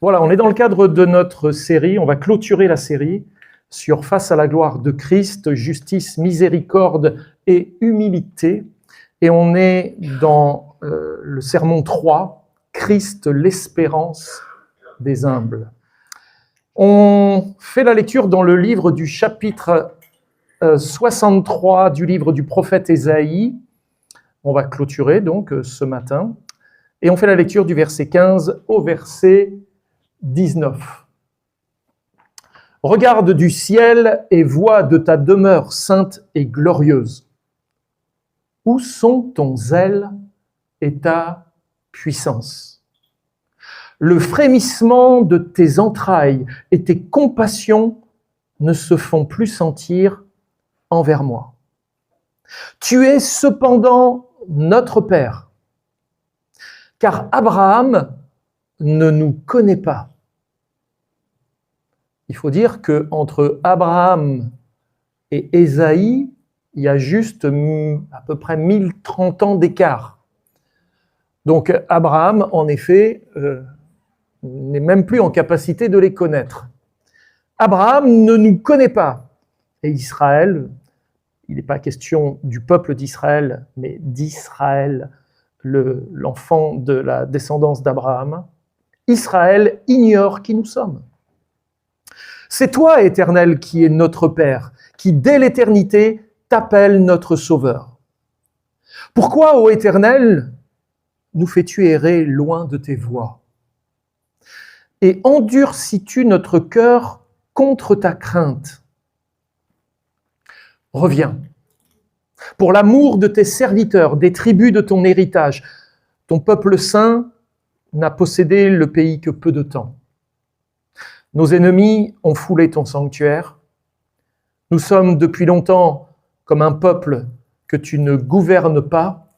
Voilà, on est dans le cadre de notre série, on va clôturer la série sur Face à la gloire de Christ, justice, miséricorde et humilité. Et on est dans le sermon 3, Christ, l'espérance des humbles. On fait la lecture dans le livre du chapitre 63 du livre du prophète Ésaïe. On va clôturer donc ce matin. Et on fait la lecture du verset 15 au verset 19. Regarde du ciel et vois de ta demeure sainte et glorieuse. Où sont ton zèle et ta puissance? Le frémissement de tes entrailles et tes compassions ne se font plus sentir envers moi. Tu es cependant notre Père, car Abraham ne nous connaît pas. Il faut dire qu'entre Abraham et Ésaïe, il y a juste à peu près 1030 ans d'écart. Donc Abraham, en effet, n'est même plus en capacité de les connaître. Abraham ne nous connaît pas. Et Israël, il n'est pas question du peuple d'Israël, mais d'Israël, l'enfant de la descendance d'Abraham. Israël ignore qui nous sommes. C'est toi, Éternel, qui es notre Père, qui dès l'éternité t'appelle notre Sauveur. Pourquoi, ô Éternel, nous fais-tu errer loin de tes voies? Et endurcis-tu notre cœur contre ta crainte? Reviens. Pour l'amour de tes serviteurs, des tribus de ton héritage, ton peuple saint n'a possédé le pays que peu de temps. Nos ennemis ont foulé ton sanctuaire. Nous sommes depuis longtemps comme un peuple que tu ne gouvernes pas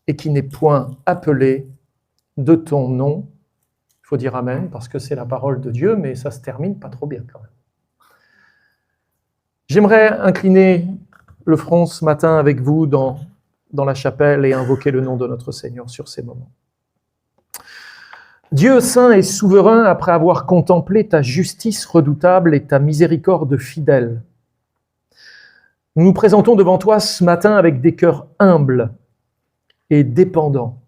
et qui n'est point appelé de ton nom. Il faut dire Amen, parce que c'est la parole de Dieu, mais ça se termine pas trop bien quand même. J'aimerais incliner le front ce matin avec vous dans la chapelle et invoquer le nom de notre Seigneur sur ces moments. Dieu saint et souverain, après avoir contemplé ta justice redoutable et ta miséricorde fidèle, nous nous présentons devant toi ce matin avec des cœurs humbles et dépendants.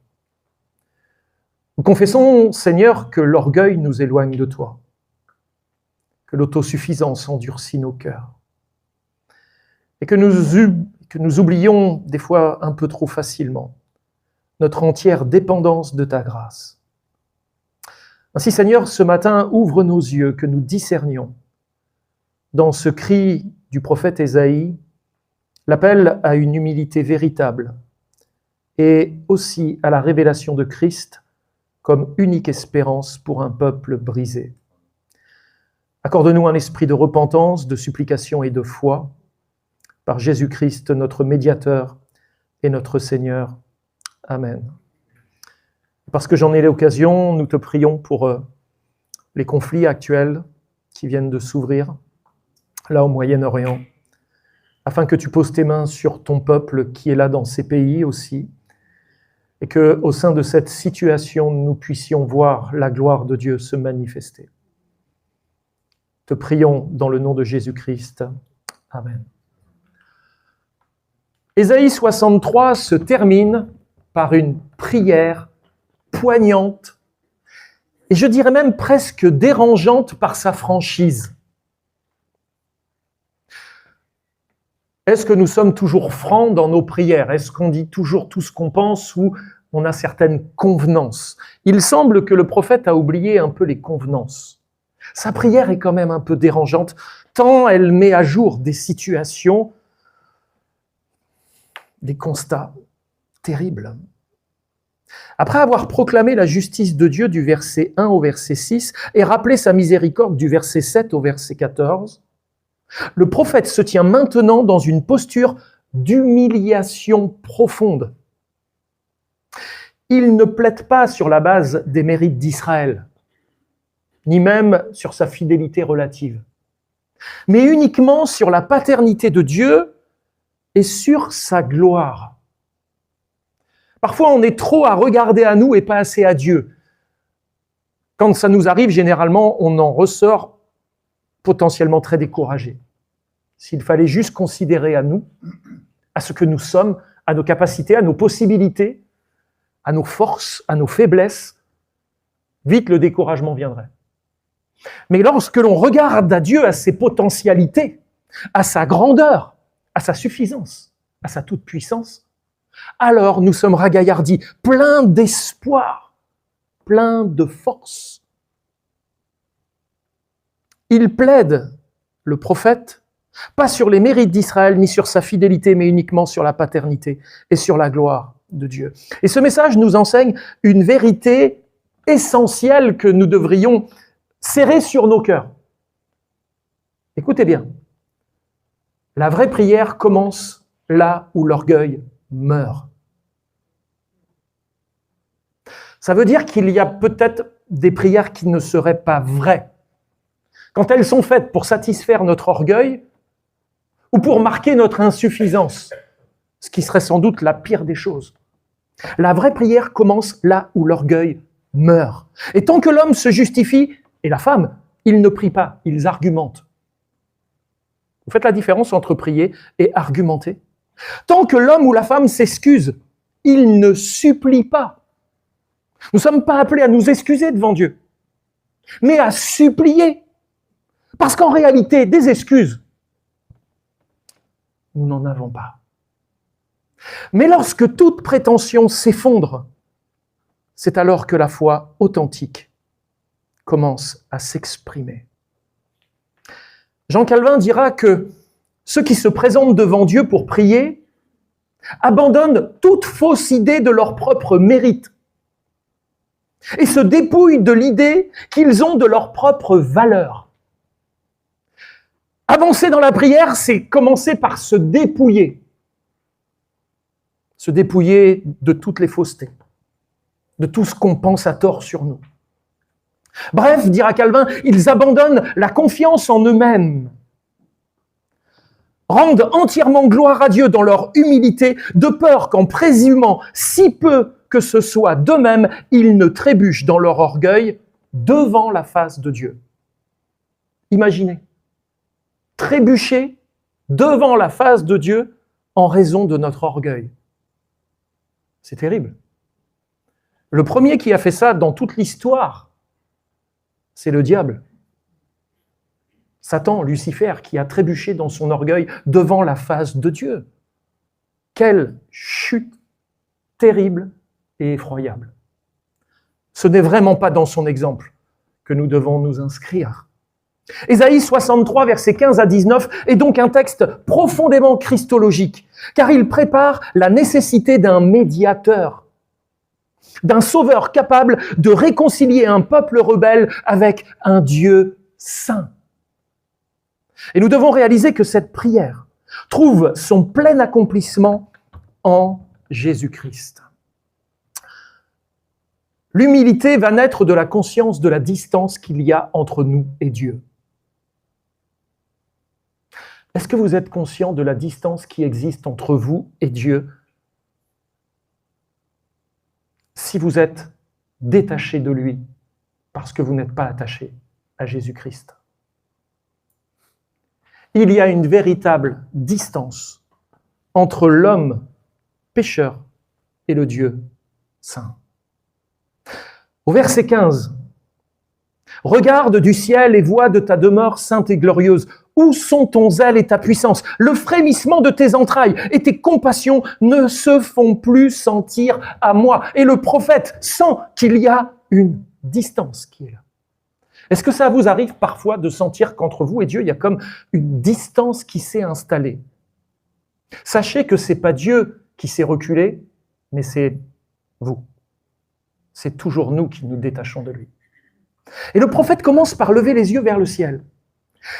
Nous confessons, Seigneur, que l'orgueil nous éloigne de toi, que l'autosuffisance endurcit nos cœurs, et que nous oublions des fois un peu trop facilement notre entière dépendance de ta grâce. Ainsi, Seigneur, ce matin, ouvre nos yeux, que nous discernions dans ce cri du prophète Ésaïe l'appel à une humilité véritable et aussi à la révélation de Christ comme unique espérance pour un peuple brisé. Accorde-nous un esprit de repentance, de supplication et de foi par Jésus-Christ, notre médiateur et notre Seigneur. Amen. Parce que j'en ai l'occasion, nous te prions pour les conflits actuels qui viennent de s'ouvrir, là au Moyen-Orient, afin que tu poses tes mains sur ton peuple qui est là dans ces pays aussi, et qu'au sein de cette situation, nous puissions voir la gloire de Dieu se manifester. Te prions dans le nom de Jésus-Christ. Amen. Ésaïe 63 se termine par une prière poignante, et je dirais même presque dérangeante par sa franchise. Est-ce que nous sommes toujours francs dans nos prières? Est-ce qu'on dit toujours tout ce qu'on pense ou on a certaines convenances? Il semble que le prophète a oublié un peu les convenances. Sa prière est quand même un peu dérangeante, tant elle met à jour des situations, des constats terribles. Après avoir proclamé la justice de Dieu du verset 1 au verset 6 et rappelé sa miséricorde du verset 7 au verset 14, le prophète se tient maintenant dans une posture d'humiliation profonde. Il ne plaide pas sur la base des mérites d'Israël, ni même sur sa fidélité relative, mais uniquement sur la paternité de Dieu et sur sa gloire. Parfois, on est trop à regarder à nous et pas assez à Dieu. Quand ça nous arrive, généralement, on en ressort potentiellement très découragé. S'il fallait juste considérer à nous, à ce que nous sommes, à nos capacités, à nos possibilités, à nos forces, à nos faiblesses, vite le découragement viendrait. Mais lorsque l'on regarde à Dieu, à ses potentialités, à sa grandeur, à sa suffisance, à sa toute-puissance, alors nous sommes ragaillardis, pleins d'espoir, pleins de force. Il plaide, le prophète, pas sur les mérites d'Israël, ni sur sa fidélité, mais uniquement sur la paternité et sur la gloire de Dieu. Et ce message nous enseigne une vérité essentielle que nous devrions serrer sur nos cœurs. Écoutez bien, la vraie prière commence là où l'orgueil meurt. Ça veut dire qu'il y a peut-être des prières qui ne seraient pas vraies. Quand elles sont faites pour satisfaire notre orgueil ou pour marquer notre insuffisance, ce qui serait sans doute la pire des choses. La vraie prière commence là où l'orgueil meurt. Et tant que l'homme se justifie, et la femme, ils ne prient pas, ils argumentent. Vous faites la différence entre prier et argumenter. Tant que l'homme ou la femme s'excuse, il ne supplie pas. Nous ne sommes pas appelés à nous excuser devant Dieu, mais à supplier. Parce qu'en réalité, des excuses, nous n'en avons pas. Mais lorsque toute prétention s'effondre, c'est alors que la foi authentique commence à s'exprimer. Jean Calvin dira que ceux qui se présentent devant Dieu pour prier abandonnent toute fausse idée de leur propre mérite et se dépouillent de l'idée qu'ils ont de leur propre valeur. Avancer dans la prière, c'est commencer par se dépouiller de toutes les faussetés, de tout ce qu'on pense à tort sur nous. Bref, dira Calvin, ils abandonnent la confiance en eux-mêmes, rendent entièrement gloire à Dieu dans leur humilité, de peur qu'en présumant si peu que ce soit d'eux-mêmes, ils ne trébuchent dans leur orgueil devant la face de Dieu. Imaginez, trébucher devant la face de Dieu en raison de notre orgueil. C'est terrible. Le premier qui a fait ça dans toute l'histoire, c'est le diable. Satan, Lucifer, qui a trébuché dans son orgueil devant la face de Dieu. Quelle chute terrible et effroyable. Ce n'est vraiment pas dans son exemple que nous devons nous inscrire. Ésaïe 63, versets 15 à 19, est donc un texte profondément christologique, car il prépare la nécessité d'un médiateur, d'un sauveur capable de réconcilier un peuple rebelle avec un Dieu saint. Et nous devons réaliser que cette prière trouve son plein accomplissement en Jésus-Christ. L'humilité va naître de la conscience de la distance qu'il y a entre nous et Dieu. Est-ce que vous êtes conscient de la distance qui existe entre vous et Dieu si vous êtes détaché de lui parce que vous n'êtes pas attaché à Jésus-Christ? Il y a une véritable distance entre l'homme pécheur et le Dieu saint. Au verset 15, « Regarde du ciel et vois de ta demeure sainte et glorieuse. Où sont ton zèle et ta puissance? Le frémissement de tes entrailles et tes compassions ne se font plus sentir à moi. » Et le prophète sent qu'il y a une distance qui est là. Est-ce que ça vous arrive parfois de sentir qu'entre vous et Dieu, il y a comme une distance qui s'est installée? Sachez que ce n'est pas Dieu qui s'est reculé, mais c'est vous. C'est toujours nous qui nous détachons de lui. Et le prophète commence par lever les yeux vers le ciel.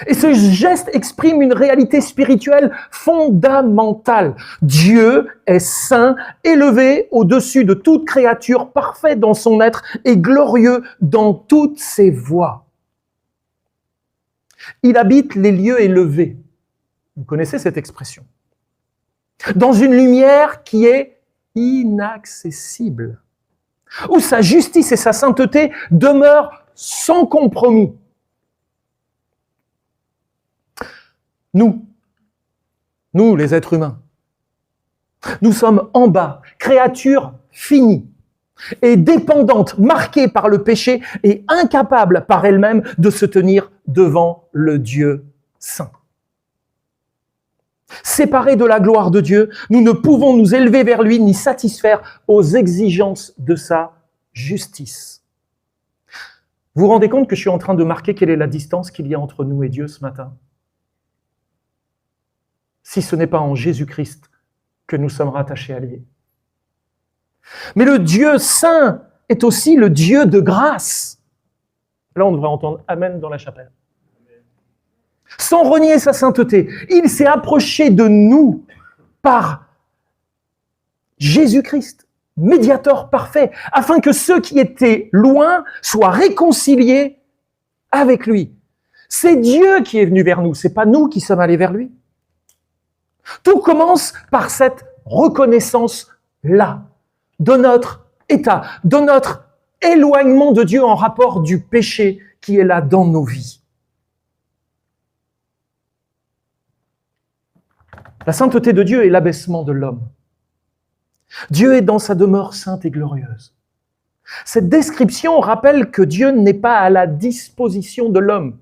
Et ce geste exprime une réalité spirituelle fondamentale. Dieu est saint, élevé au-dessus de toute créature, parfait dans son être et glorieux dans toutes ses voies. Il habite les lieux élevés. Vous connaissez cette expression. Dans une lumière qui est inaccessible, où sa justice et sa sainteté demeurent sans compromis. Nous les êtres humains, nous sommes en bas, créatures finies et dépendantes, marquées par le péché et incapables par elles-mêmes de se tenir devant le Dieu saint. Séparés de la gloire de Dieu, nous ne pouvons nous élever vers lui ni satisfaire aux exigences de sa justice. Vous vous rendez compte que je suis en train de marquer quelle est la distance qu'il y a entre nous et Dieu ce matin? Si ce n'est pas en Jésus-Christ que nous sommes rattachés à lui. Mais le Dieu saint est aussi le Dieu de grâce. Là, on devrait entendre Amen dans la chapelle. Sans renier sa sainteté, il s'est approché de nous par Jésus-Christ, médiateur parfait, afin que ceux qui étaient loin soient réconciliés avec lui. C'est Dieu qui est venu vers nous, c'est pas nous qui sommes allés vers lui. Tout commence par cette reconnaissance-là, de notre état, de notre éloignement de Dieu en rapport du péché qui est là dans nos vies. La sainteté de Dieu est l'abaissement de l'homme. Dieu est dans sa demeure sainte et glorieuse. Cette description rappelle que Dieu n'est pas à la disposition de l'homme.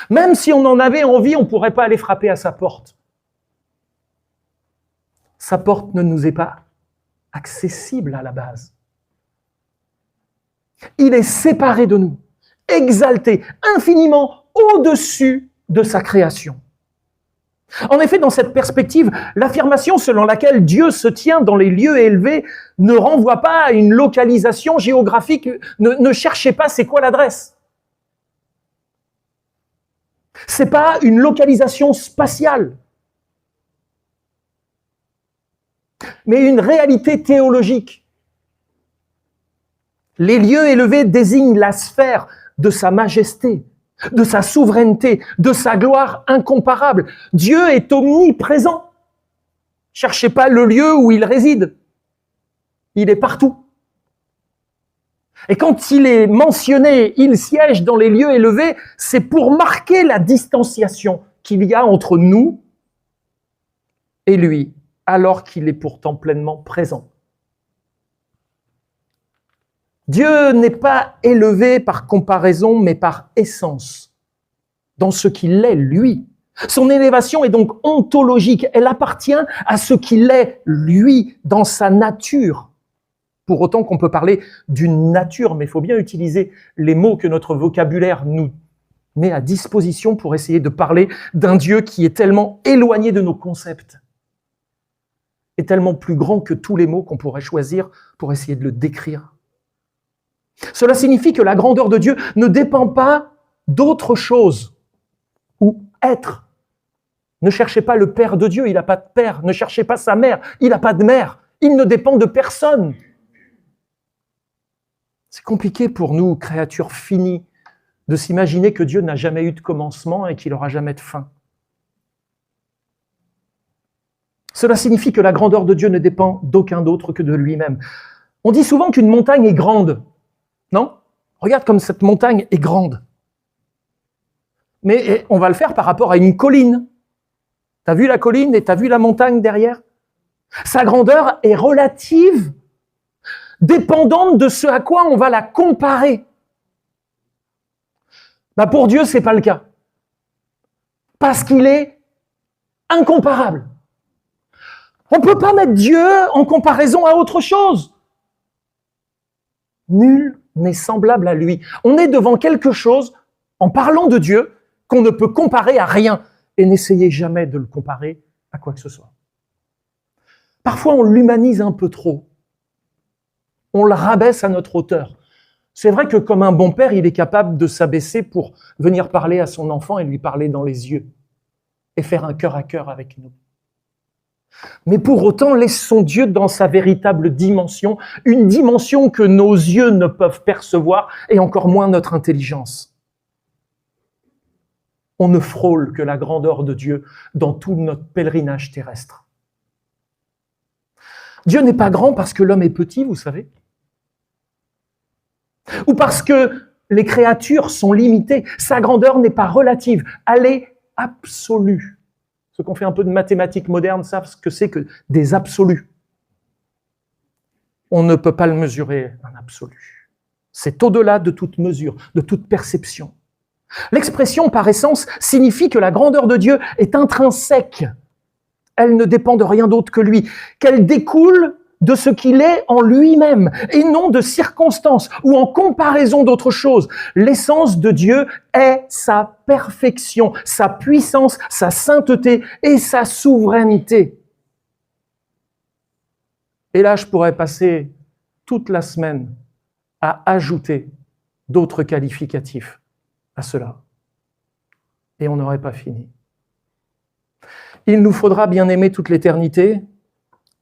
Même si on en avait envie, on ne pourrait pas aller frapper à sa porte. Sa porte ne nous est pas accessible à la base. Il est séparé de nous, exalté, infiniment au-dessus de sa création. En effet, dans cette perspective, l'affirmation selon laquelle Dieu se tient dans les lieux élevés ne renvoie pas à une localisation géographique. Ne cherchez pas c'est quoi l'adresse. C'est pas une localisation spatiale, mais une réalité théologique. Les lieux élevés désignent la sphère de sa majesté, de sa souveraineté, de sa gloire incomparable. Dieu est omniprésent. Cherchez pas le lieu où il réside. Il est partout. Et quand il est mentionné, il siège dans les lieux élevés, c'est pour marquer la distanciation qu'il y a entre nous et lui, alors qu'il est pourtant pleinement présent. Dieu n'est pas élevé par comparaison, mais par essence, dans ce qu'il est, lui. Son élévation est donc ontologique, elle appartient à ce qu'il est, lui, dans sa nature. Pour autant qu'on peut parler d'une nature, mais il faut bien utiliser les mots que notre vocabulaire nous met à disposition pour essayer de parler d'un Dieu qui est tellement éloigné de nos concepts, et tellement plus grand que tous les mots qu'on pourrait choisir pour essayer de le décrire. Cela signifie que la grandeur de Dieu ne dépend pas d'autre chose ou être. Ne cherchez pas le Père de Dieu, il n'a pas de père. Ne cherchez pas sa mère, il n'a pas de mère. Il ne dépend de personne. C'est compliqué pour nous, créatures finies, de s'imaginer que Dieu n'a jamais eu de commencement et qu'il n'aura jamais de fin. Cela signifie que la grandeur de Dieu ne dépend d'aucun autre que de lui-même. On dit souvent qu'une montagne est grande. Non? Regarde comme cette montagne est grande. Mais on va le faire par rapport à une colline. T'as vu la colline et t'as vu la montagne derrière? Sa grandeur est relative, dépendante de ce à quoi on va la comparer. Pour Dieu, c'est pas le cas. Parce qu'il est incomparable. On ne peut pas mettre Dieu en comparaison à autre chose. Nul n'est semblable à lui. On est devant quelque chose, en parlant de Dieu, qu'on ne peut comparer à rien. Et n'essayez jamais de le comparer à quoi que ce soit. Parfois, on l'humanise un peu trop. On le rabaisse à notre hauteur. C'est vrai que comme un bon père, il est capable de s'abaisser pour venir parler à son enfant et lui parler dans les yeux et faire un cœur à cœur avec nous. Mais pour autant, laissons Dieu dans sa véritable dimension, une dimension que nos yeux ne peuvent percevoir et encore moins notre intelligence. On ne frôle que la grandeur de Dieu dans tout notre pèlerinage terrestre. Dieu n'est pas grand parce que l'homme est petit, vous savez. Ou parce que les créatures sont limitées. Sa grandeur n'est pas relative, elle est absolue. Ceux qui ont fait un peu de mathématiques modernes savent ce que c'est que des absolus. On ne peut pas le mesurer, un absolu. C'est au-delà de toute mesure, de toute perception. L'expression par essence signifie que la grandeur de Dieu est intrinsèque. Elle ne dépend de rien d'autre que lui, qu'elle découle de ce qu'il est en lui-même et non de circonstances ou en comparaison d'autre chose. L'essence de Dieu est sa perfection, sa puissance, sa sainteté et sa souveraineté. Et là, je pourrais passer toute la semaine à ajouter d'autres qualificatifs à cela. Et on n'aurait pas fini. Il nous faudra bien aimer toute l'éternité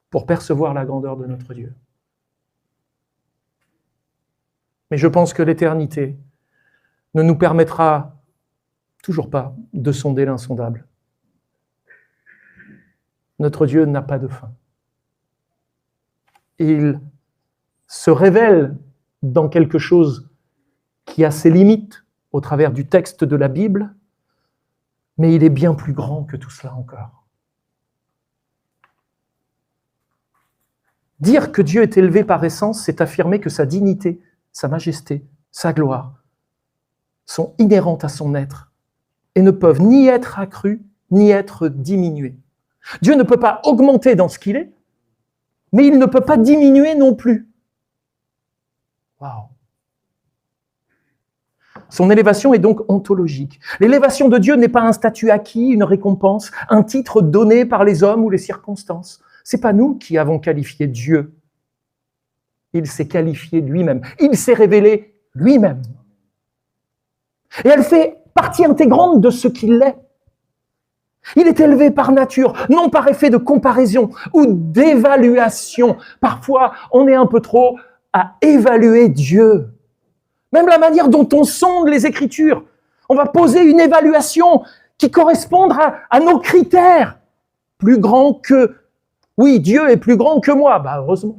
pour percevoir la grandeur de notre Dieu. Mais je pense que l'éternité ne nous permettra toujours pas de sonder l'insondable. Notre Dieu n'a pas de fin. Il se révèle dans quelque chose qui a ses limites au travers du texte de la Bible, mais il est bien plus grand que tout cela encore. Dire que Dieu est élevé par essence, c'est affirmer que sa dignité, sa majesté, sa gloire sont inhérentes à son être et ne peuvent ni être accrues, ni être diminuées. Dieu ne peut pas augmenter dans ce qu'il est, mais il ne peut pas diminuer non plus. Waouh! Son élévation est donc ontologique. L'élévation de Dieu n'est pas un statut acquis, une récompense, un titre donné par les hommes ou les circonstances. C'est pas nous qui avons qualifié Dieu. Il s'est qualifié lui-même. Il s'est révélé lui-même. Et elle fait partie intégrante de ce qu'il est. Il est élevé par nature, non par effet de comparaison ou d'évaluation. Parfois, on est un peu trop à évaluer Dieu. Même la manière dont on sonde les Écritures. On va poser une évaluation qui correspondra à nos critères. Plus grand que... Oui, Dieu est plus grand que moi. Bah, heureusement.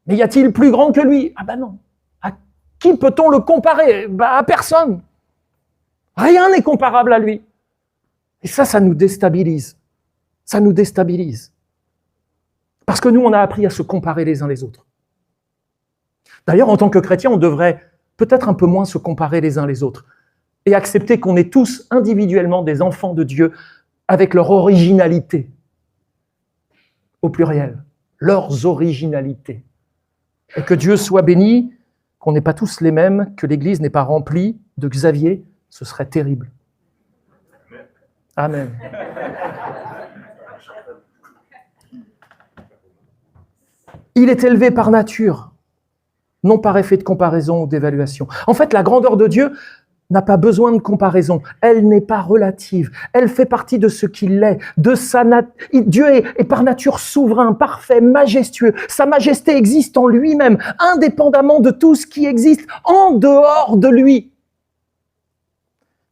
Mais y a-t-il plus grand que lui? Ah bah non. À qui peut-on le comparer? Bah, à personne. Rien n'est comparable à lui. Et ça nous déstabilise. Ça nous déstabilise. Parce que nous, on a appris à se comparer les uns les autres. D'ailleurs, en tant que chrétiens, on devrait peut-être un peu moins se comparer les uns les autres et accepter qu'on est tous individuellement des enfants de Dieu avec leur originalité, au pluriel, leurs originalités. Et que Dieu soit béni, qu'on n'est pas tous les mêmes, que l'Église n'est pas remplie de Xavier, ce serait terrible. Amen. Il est élevé par nature, non par effet de comparaison ou d'évaluation. En fait, la grandeur de Dieu n'a pas besoin de comparaison. Elle n'est pas relative. Elle fait partie de ce qu'il est, de sa Dieu est par nature souverain, parfait, majestueux. Sa majesté existe en lui-même, indépendamment de tout ce qui existe en dehors de lui.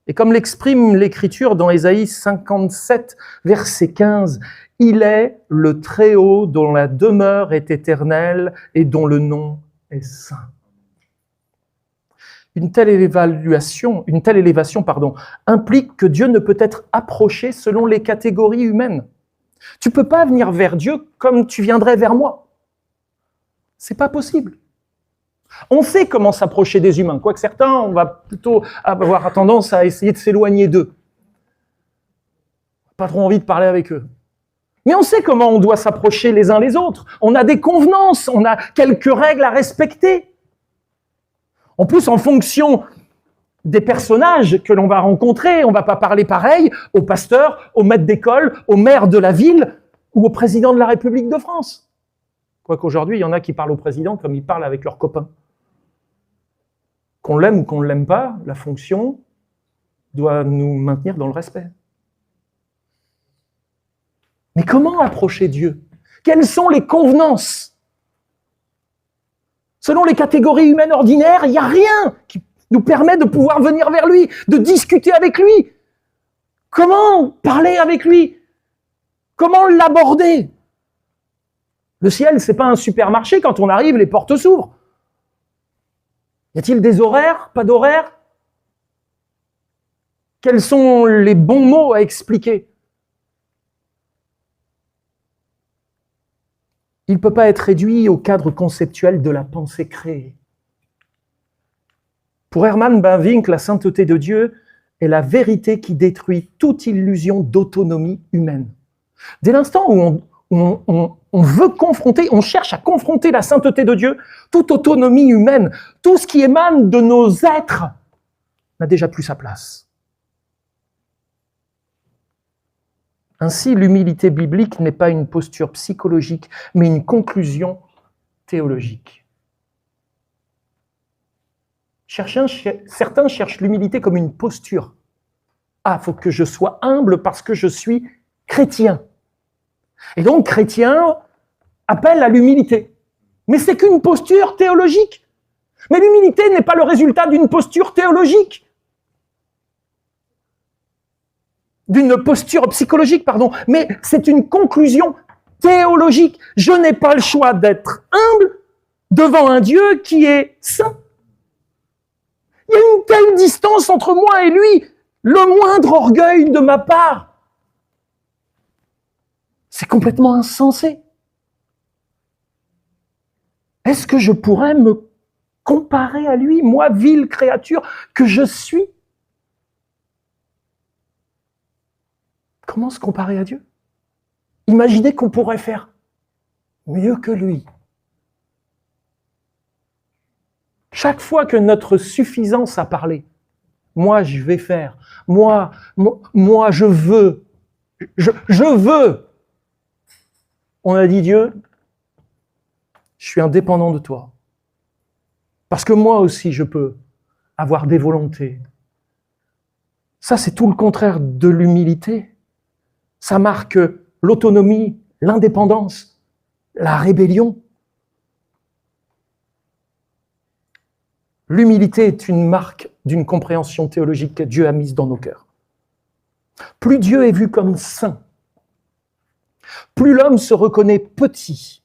Et comme l'exprime l'Écriture dans Ésaïe 57, verset 15, « Il est le Très-Haut dont la demeure est éternelle et dont le nom est saint. » Une telle élévation, implique que Dieu ne peut être approché selon les catégories humaines. Tu ne peux pas venir vers Dieu comme tu viendrais vers moi. C'est pas possible. On sait comment s'approcher des humains, quoique certains, on va plutôt avoir tendance à essayer de s'éloigner d'eux. Pas trop envie de parler avec eux. Mais on sait comment on doit s'approcher les uns les autres. On a des convenances, on a quelques règles à respecter. En plus, en fonction des personnages que l'on va rencontrer, on ne va pas parler pareil au pasteur, au maître d'école, au maire de la ville ou au président de la République de France. Quoique aujourd'hui, il y en a qui parlent au président comme ils parlent avec leurs copains. Qu'on l'aime ou qu'on ne l'aime pas, la fonction doit nous maintenir dans le respect. Mais comment approcher Dieu? Quelles sont les convenances? Selon les catégories humaines ordinaires, il n'y a rien qui nous permet de pouvoir venir vers lui, de discuter avec lui. Comment parler avec lui? Comment l'aborder? Le ciel, ce n'est pas un supermarché, quand on arrive, les portes s'ouvrent. Y a-t-il des horaires? Pas d'horaires? Quels sont les bons mots à expliquer? Il ne peut pas être réduit au cadre conceptuel de la pensée créée. Pour Herman Bavinck, la sainteté de Dieu est la vérité qui détruit toute illusion d'autonomie humaine. Dès l'instant où on veut confronter, on cherche à confronter la sainteté de Dieu, toute autonomie humaine, tout ce qui émane de nos êtres n'a déjà plus sa place. Ainsi, l'humilité biblique n'est pas une posture psychologique, mais une conclusion théologique. Certains cherchent l'humilité comme une posture. Ah, il faut que je sois humble parce que je suis chrétien. Et donc, chrétien appelle à l'humilité. Mais c'est qu'une posture théologique. Mais l'humilité n'est pas le résultat d'une posture théologique. D'une posture psychologique, pardon. Mais c'est une conclusion théologique. Je n'ai pas le choix d'être humble devant un Dieu qui est saint. Il y a une telle distance entre moi et lui. Le moindre orgueil de ma part, c'est complètement insensé. Est-ce que je pourrais me comparer à lui, moi, vile créature que je suis? Comment se comparer à Dieu? Imaginez qu'on pourrait faire mieux que lui. Chaque fois que notre suffisance a parlé, moi je vais faire, moi je veux, je veux. On a dit Dieu, je suis indépendant de toi. Parce que moi aussi je peux avoir des volontés. Ça c'est tout le contraire de l'humilité. Ça marque l'autonomie, l'indépendance, la rébellion. L'humilité est une marque d'une compréhension théologique que Dieu a mise dans nos cœurs. Plus Dieu est vu comme saint, plus l'homme se reconnaît petit,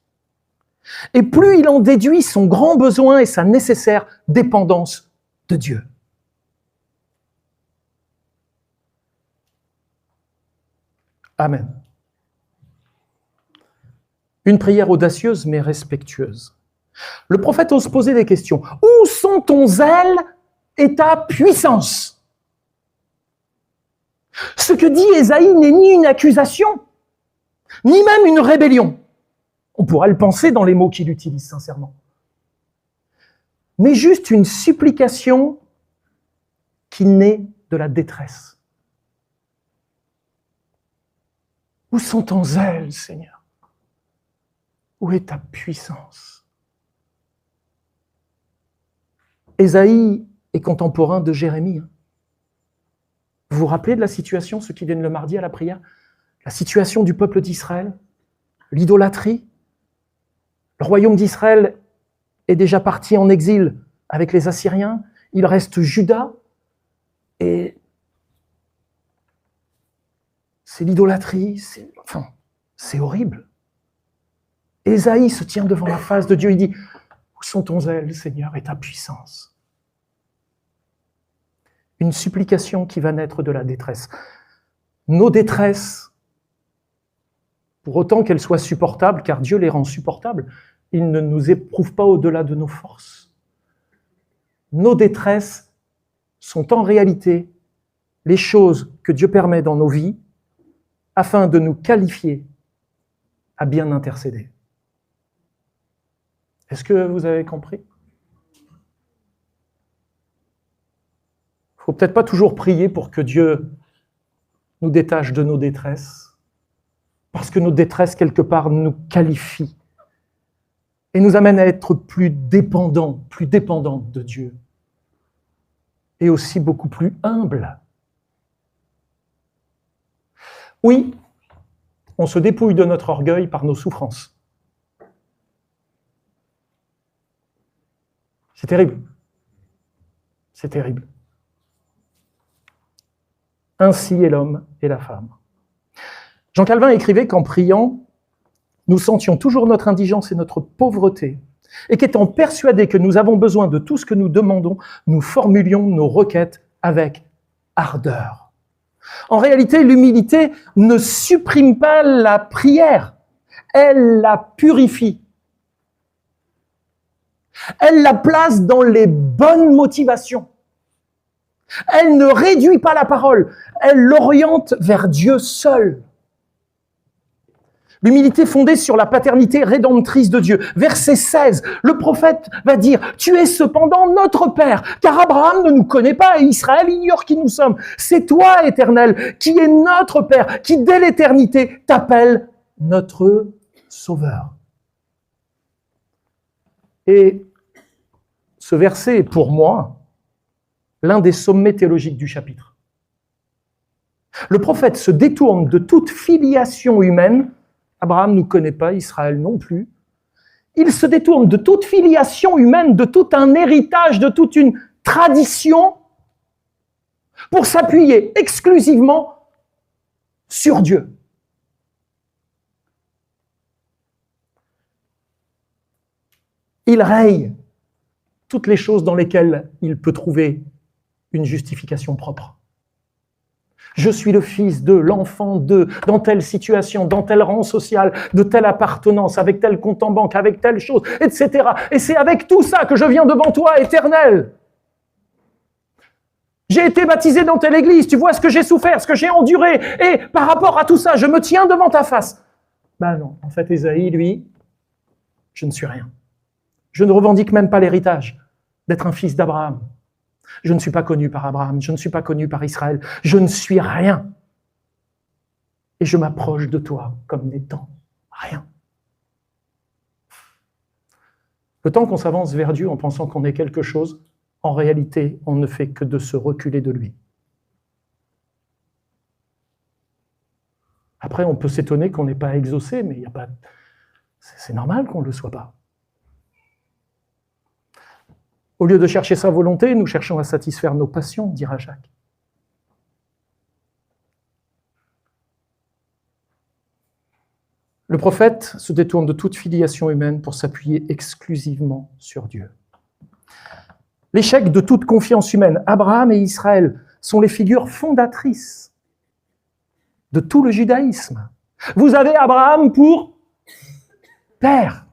et plus il en déduit son grand besoin et sa nécessaire dépendance de Dieu. Amen. Une prière audacieuse mais respectueuse. Le prophète ose poser des questions. Où sont ton zèle et ta puissance? Ce que dit Ésaïe n'est ni une accusation, ni même une rébellion. On pourrait le penser dans les mots qu'il utilise sincèrement. Mais juste une supplication qui naît de la détresse. Où sont ton zèle, Seigneur? Où est ta puissance? Ésaïe est contemporain de Jérémie. Vous vous rappelez de la situation, ceux qui viennent le mardi à la prière? La situation du peuple d'Israël, l'idolâtrie. Le royaume d'Israël est déjà parti en exil avec les Assyriens. Il reste Juda et c'est l'idolâtrie, c'est horrible. Ésaïe se tient devant la face de Dieu, il dit « Où sont ton zèle, Seigneur, et ta puissance ?» Une supplication qui va naître de la détresse. Nos détresses, pour autant qu'elles soient supportables, car Dieu les rend supportables, il ne nous éprouve pas au-delà de nos forces. Nos détresses sont en réalité les choses que Dieu permet dans nos vies afin de nous qualifier à bien intercéder. Est-ce que vous avez compris? Il ne faut peut-être pas toujours prier pour que Dieu nous détache de nos détresses, parce que nos détresses, quelque part, nous qualifient et nous amènent à être plus dépendants de Dieu, et aussi beaucoup plus humbles. Oui, on se dépouille de notre orgueil par nos souffrances. C'est terrible. C'est terrible. Ainsi est l'homme et la femme. Jean Calvin écrivait qu'en priant, nous sentions toujours notre indigence et notre pauvreté, et qu'étant persuadés que nous avons besoin de tout ce que nous demandons, nous formulions nos requêtes avec ardeur. En réalité, l'humilité ne supprime pas la prière, elle la purifie. Elle la place dans les bonnes motivations. Elle ne réduit pas la parole, elle l'oriente vers Dieu seul. L'humilité fondée sur la paternité rédemptrice de Dieu. Verset 16, le prophète va dire « Tu es cependant notre Père, car Abraham ne nous connaît pas et Israël ignore qui nous sommes. C'est toi, Éternel, qui es notre Père, qui dès l'éternité t'appelle notre Sauveur. » Et ce verset est pour moi l'un des sommets théologiques du chapitre. Le prophète se détourne de toute filiation humaine. Abraham ne nous connaît pas, Israël non plus. Il se détourne de toute filiation humaine, de tout un héritage, de toute une tradition pour s'appuyer exclusivement sur Dieu. Il raye toutes les choses dans lesquelles il peut trouver une justification propre. Je suis le fils de, l'enfant de, dans telle situation, dans tel rang social, de telle appartenance, avec tel compte en banque, avec telle chose, etc. Et c'est avec tout ça que je viens devant toi, Éternel. J'ai été baptisé dans telle église, tu vois ce que j'ai souffert, ce que j'ai enduré, et par rapport à tout ça, je me tiens devant ta face. Ben non, en fait, Ésaïe, lui, je ne suis rien. Je ne revendique même pas l'héritage d'être un fils d'Abraham. Je ne suis pas connu par Abraham, je ne suis pas connu par Israël, je ne suis rien. Et je m'approche de toi comme n'étant rien. Le temps qu'on s'avance vers Dieu en pensant qu'on est quelque chose, en réalité, on ne fait que de se reculer de lui. Après, on peut s'étonner qu'on n'ait pas exaucé, mais il y a pas... c'est normal qu'on ne le soit pas. Au lieu de chercher sa volonté, nous cherchons à satisfaire nos passions, dira Jacques. Le prophète se détourne de toute filiation humaine pour s'appuyer exclusivement sur Dieu. L'échec de toute confiance humaine, Abraham et Israël sont les figures fondatrices de tout le judaïsme. Vous avez Abraham pour père.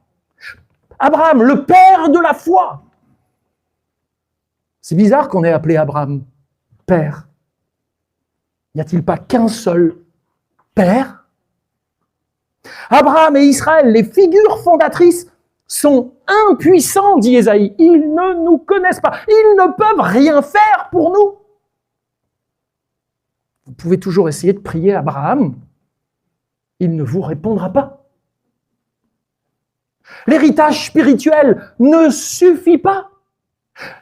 Abraham, le père de la foi. C'est bizarre qu'on ait appelé Abraham père. N'y a-t-il pas qu'un seul père? Abraham et Israël, les figures fondatrices, sont impuissants, dit Ésaïe. Ils ne nous connaissent pas. Ils ne peuvent rien faire pour nous. Vous pouvez toujours essayer de prier Abraham. Il ne vous répondra pas. L'héritage spirituel ne suffit pas.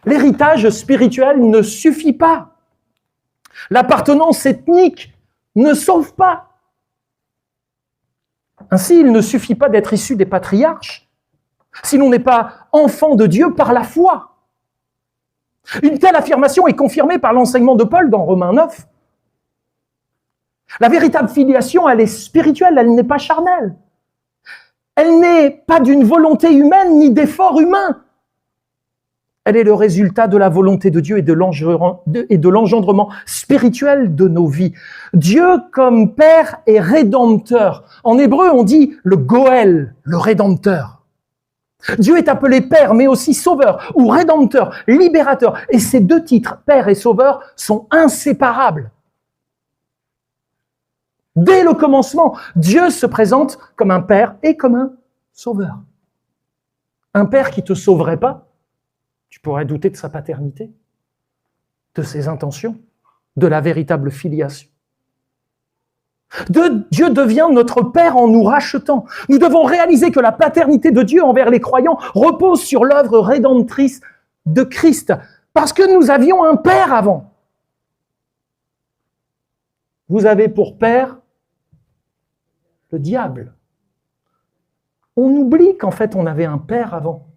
L'héritage spirituel ne suffit pas. L'appartenance ethnique ne sauve pas. Ainsi, il ne suffit pas d'être issu des patriarches si l'on n'est pas enfant de Dieu par la foi. Une telle affirmation est confirmée par l'enseignement de Paul dans Romains 9. La véritable filiation, elle est spirituelle, elle n'est pas charnelle. Elle n'est pas d'une volonté humaine ni d'effort humain. Elle est le résultat de la volonté de Dieu et de l'engendrement spirituel de nos vies. Dieu comme Père est rédempteur. En hébreu, on dit le Goël, le rédempteur. Dieu est appelé Père, mais aussi Sauveur ou Rédempteur, Libérateur. Et ces deux titres, Père et Sauveur, sont inséparables. Dès le commencement, Dieu se présente comme un Père et comme un Sauveur. Un Père qui ne te sauverait pas, tu pourrais douter de sa paternité, de ses intentions, de la véritable filiation. Dieu devient notre Père en nous rachetant. Nous devons réaliser que la paternité de Dieu envers les croyants repose sur l'œuvre rédemptrice de Christ, parce que nous avions un Père avant. Vous avez pour Père le diable. On oublie qu'en fait on avait un Père avant.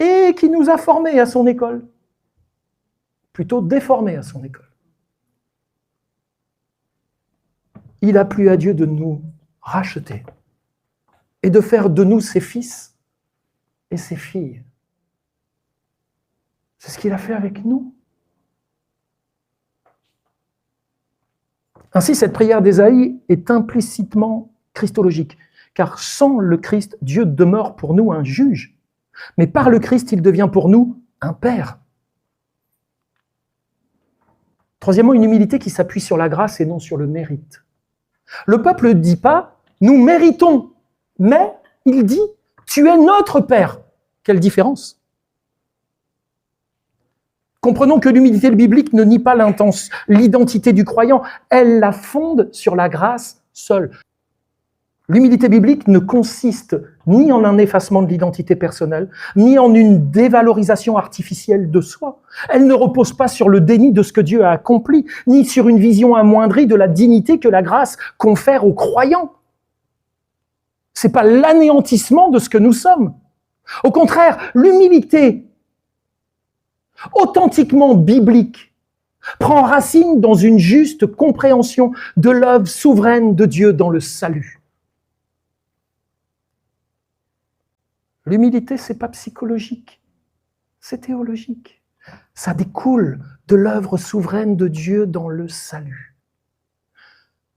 Et qui nous a formés à son école. Plutôt déformés à son école. Il a plu à Dieu de nous racheter et de faire de nous ses fils et ses filles. C'est ce qu'il a fait avec nous. Ainsi, cette prière d'Ésaïe est implicitement christologique, car sans le Christ, Dieu demeure pour nous un juge, mais par le Christ, il devient pour nous un Père. Troisièmement, une humilité qui s'appuie sur la grâce et non sur le mérite. Le peuple ne dit pas « nous méritons », mais il dit « tu es notre Père ». Quelle différence ? Comprenons que l'humilité biblique ne nie pas l'identité du croyant, elle la fonde sur la grâce seule. L'humilité biblique ne consiste ni en un effacement de l'identité personnelle, ni en une dévalorisation artificielle de soi. Elle ne repose pas sur le déni de ce que Dieu a accompli, ni sur une vision amoindrie de la dignité que la grâce confère aux croyants. Ce n'est pas l'anéantissement de ce que nous sommes. Au contraire, l'humilité authentiquement biblique prend racine dans une juste compréhension de l'œuvre souveraine de Dieu dans le salut. L'humilité, c'est pas psychologique, c'est théologique. Ça découle de l'œuvre souveraine de Dieu dans le salut.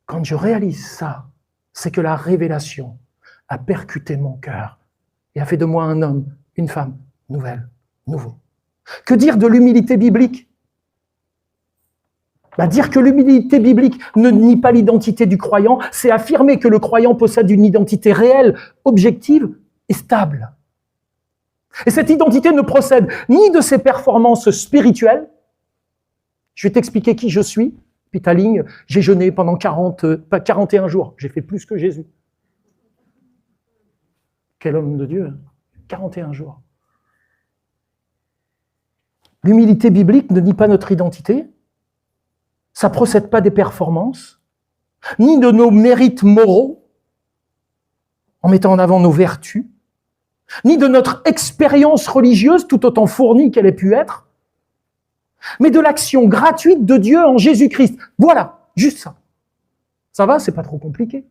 Quand je réalise ça, c'est que la révélation a percuté mon cœur et a fait de moi un homme, une femme nouvelle, nouveau. Que dire de l'humilité biblique ? Dire que l'humilité biblique ne nie pas l'identité du croyant, c'est affirmer que le croyant possède une identité réelle, objective et stable. Et cette identité ne procède ni de ses performances spirituelles. Je vais t'expliquer qui je suis, puis ta ligne, j'ai jeûné pendant 41 jours, j'ai fait plus que Jésus. Quel homme de Dieu, 41 jours. L'humilité biblique ne nie pas notre identité, ça ne procède pas des performances, ni de nos mérites moraux, en mettant en avant nos vertus, ni de notre expérience religieuse, tout autant fournie qu'elle ait pu être, mais de l'action gratuite de Dieu en Jésus-Christ. Voilà, juste ça. Ça va, c'est pas trop compliqué.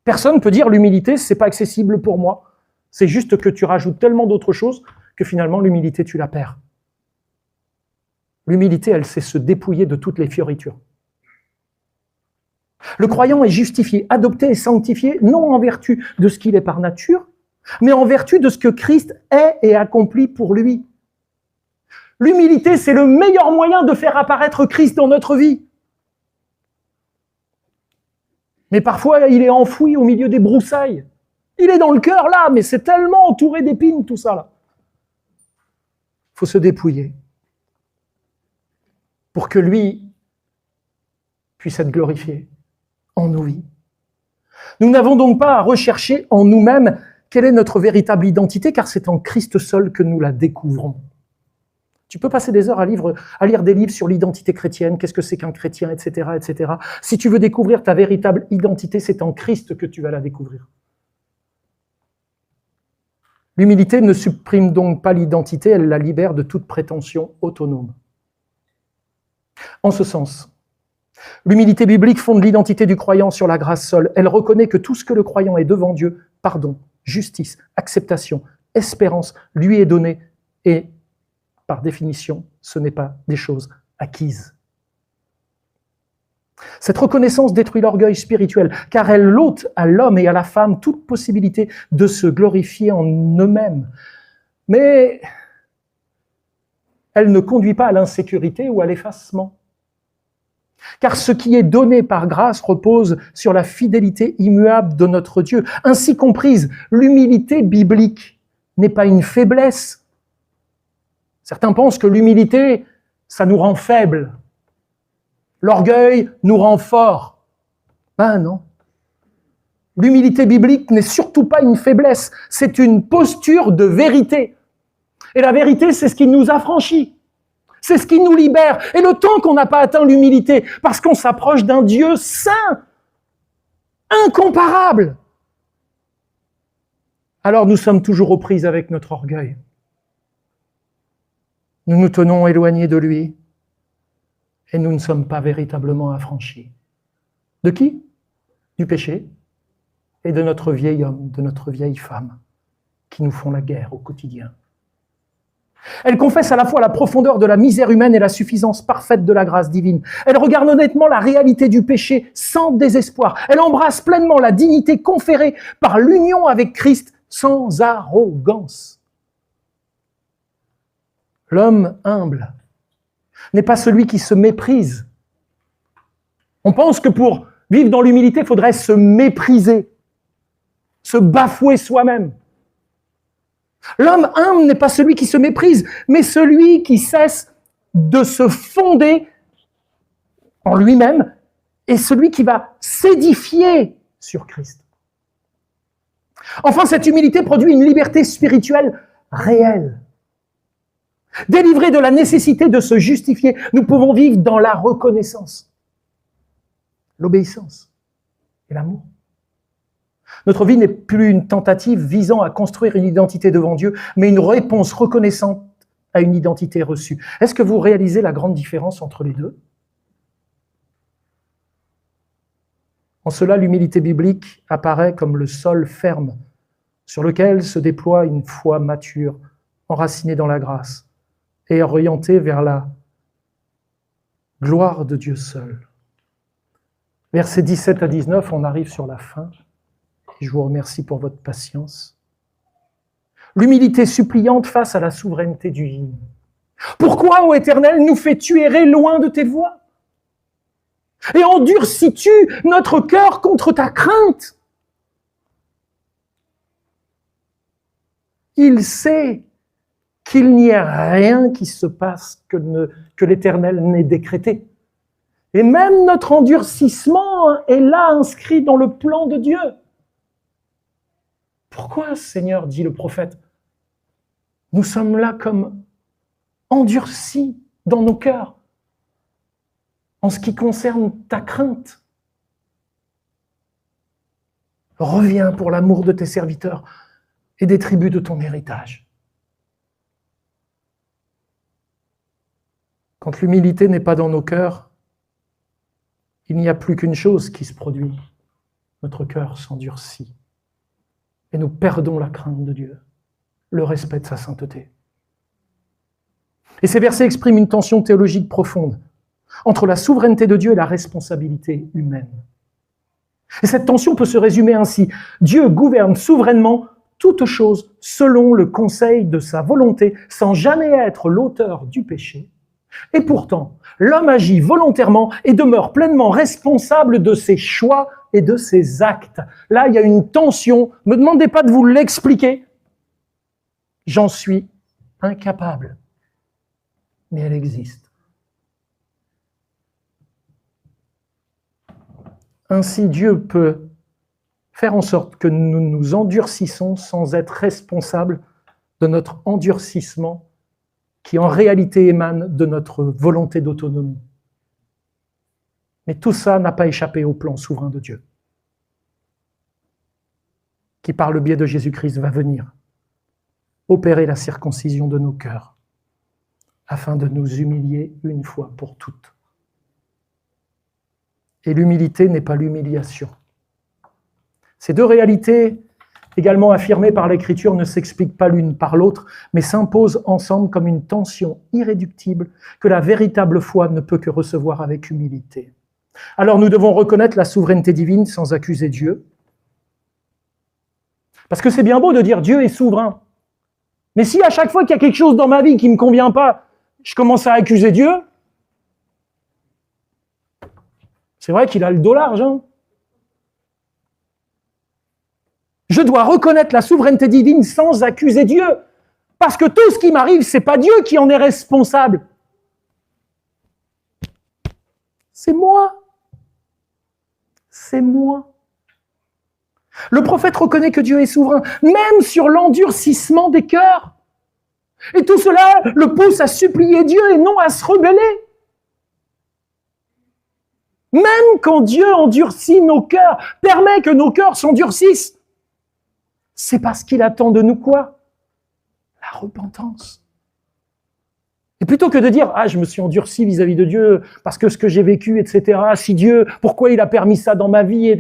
Personne ne peut dire l'humilité, c'est pas accessible pour moi. C'est juste que tu rajoutes tellement d'autres choses que finalement l'humilité, tu la perds. L'humilité, elle sait se dépouiller de toutes les fioritures. Le croyant est justifié, adopté et sanctifié, non en vertu de ce qu'il est par nature, mais en vertu de ce que Christ est et accomplit pour lui. L'humilité, c'est le meilleur moyen de faire apparaître Christ dans notre vie. Mais parfois, il est enfoui au milieu des broussailles. Il est dans le cœur là, mais c'est tellement entouré d'épines tout ça là. Il faut se dépouiller pour que lui puisse être glorifié en nos vies. Nous n'avons donc pas à rechercher en nous-mêmes quelle est notre véritable identité, car c'est en Christ seul que nous la découvrons. Tu peux passer des heures à lire des livres sur l'identité chrétienne, qu'est-ce que c'est qu'un chrétien, etc., etc. Si tu veux découvrir ta véritable identité, c'est en Christ que tu vas la découvrir. L'humilité ne supprime donc pas l'identité, elle la libère de toute prétention autonome. En ce sens, l'humilité biblique fonde l'identité du croyant sur la grâce seule. Elle reconnaît que tout ce que le croyant est devant Dieu, pardon, justice, acceptation, espérance, lui est donné et, par définition, ce n'est pas des choses acquises. Cette reconnaissance détruit l'orgueil spirituel, car elle ôte à l'homme et à la femme toute possibilité de se glorifier en eux-mêmes. Mais elle ne conduit pas à l'insécurité ou à l'effacement. Car ce qui est donné par grâce repose sur la fidélité immuable de notre Dieu. Ainsi comprise, l'humilité biblique n'est pas une faiblesse. Certains pensent que l'humilité, ça nous rend faibles. L'orgueil nous rend forts. Ben non. L'humilité biblique n'est surtout pas une faiblesse, c'est une posture de vérité. Et la vérité, c'est ce qui nous affranchit. C'est ce qui nous libère. Et le temps qu'on n'a pas atteint l'humilité, parce qu'on s'approche d'un Dieu saint, incomparable, alors nous sommes toujours aux prises avec notre orgueil. Nous nous tenons éloignés de lui et nous ne sommes pas véritablement affranchis. De qui ? Du péché et de notre vieil homme, de notre vieille femme, qui nous font la guerre au quotidien. Elle confesse à la fois la profondeur de la misère humaine et la suffisance parfaite de la grâce divine. Elle regarde honnêtement la réalité du péché sans désespoir. Elle embrasse pleinement la dignité conférée par l'union avec Christ sans arrogance. L'homme humble n'est pas celui qui se méprise. On pense que pour vivre dans l'humilité, il faudrait se mépriser, se bafouer soi-même. L'homme humble n'est pas celui qui se méprise, mais celui qui cesse de se fonder en lui-même et celui qui va s'édifier sur Christ. Enfin, cette humilité produit une liberté spirituelle réelle. Délivrés de la nécessité de se justifier, nous pouvons vivre dans la reconnaissance, l'obéissance et l'amour. Notre vie n'est plus une tentative visant à construire une identité devant Dieu, mais une réponse reconnaissante à une identité reçue. Est-ce que vous réalisez la grande différence entre les deux? En cela, l'humilité biblique apparaît comme le sol ferme sur lequel se déploie une foi mature, enracinée dans la grâce et orientée vers la gloire de Dieu seul. Versets 17 à 19, on arrive sur la fin. Je vous remercie pour votre patience. L'humilité suppliante face à la souveraineté divine. Pourquoi, ô Éternel, nous fais-tu errer loin de tes voies? Et endurcis-tu notre cœur contre ta crainte? Il sait qu'il n'y a rien qui se passe que l'Éternel n'ait décrété. Et même notre endurcissement est là inscrit dans le plan de Dieu. Pourquoi, Seigneur, dit le prophète, nous sommes là comme endurcis dans nos cœurs en ce qui concerne ta crainte? Reviens pour l'amour de tes serviteurs et des tribus de ton héritage. Quand l'humilité n'est pas dans nos cœurs, il n'y a plus qu'une chose qui se produit. Notre cœur s'endurcit. Et nous perdons la crainte de Dieu, le respect de sa sainteté. Et ces versets expriment une tension théologique profonde entre la souveraineté de Dieu et la responsabilité humaine. Et cette tension peut se résumer ainsi. Dieu gouverne souverainement toutes choses selon le conseil de sa volonté, sans jamais être l'auteur du péché. Et pourtant, l'homme agit volontairement et demeure pleinement responsable de ses choix et de ses actes. Là, il y a une tension. Ne me demandez pas de vous l'expliquer. J'en suis incapable. Mais elle existe. Ainsi, Dieu peut faire en sorte que nous nous endurcissons sans être responsables de notre endurcissement qui en réalité émane de notre volonté d'autonomie. Mais tout ça n'a pas échappé au plan souverain de Dieu, qui par le biais de Jésus-Christ va venir opérer la circoncision de nos cœurs, afin de nous humilier une fois pour toutes. Et l'humilité n'est pas l'humiliation. Ces deux réalités, également affirmées par l'Écriture, ne s'expliquent pas l'une par l'autre, mais s'imposent ensemble comme une tension irréductible que la véritable foi ne peut que recevoir avec humilité. Alors nous devons reconnaître la souveraineté divine sans accuser Dieu. Parce que c'est bien beau de dire Dieu est souverain. Mais si à chaque fois qu'il y a quelque chose dans ma vie qui ne me convient pas, je commence à accuser Dieu, c'est vrai qu'il a le dos large, hein. Je dois reconnaître la souveraineté divine sans accuser Dieu. Parce que tout ce qui m'arrive, c'est pas Dieu qui en est responsable. C'est moi. C'est moi. Le prophète reconnaît que Dieu est souverain, même sur l'endurcissement des cœurs. Et tout cela le pousse à supplier Dieu et non à se rebeller. Même quand Dieu endurcit nos cœurs, permet que nos cœurs s'endurcissent, c'est parce qu'il attend de nous quoi? La repentance. Et plutôt que de dire « Ah, je me suis endurci vis-à-vis de Dieu parce que ce que j'ai vécu, etc. Si Dieu, pourquoi il a permis ça dans ma vie ?»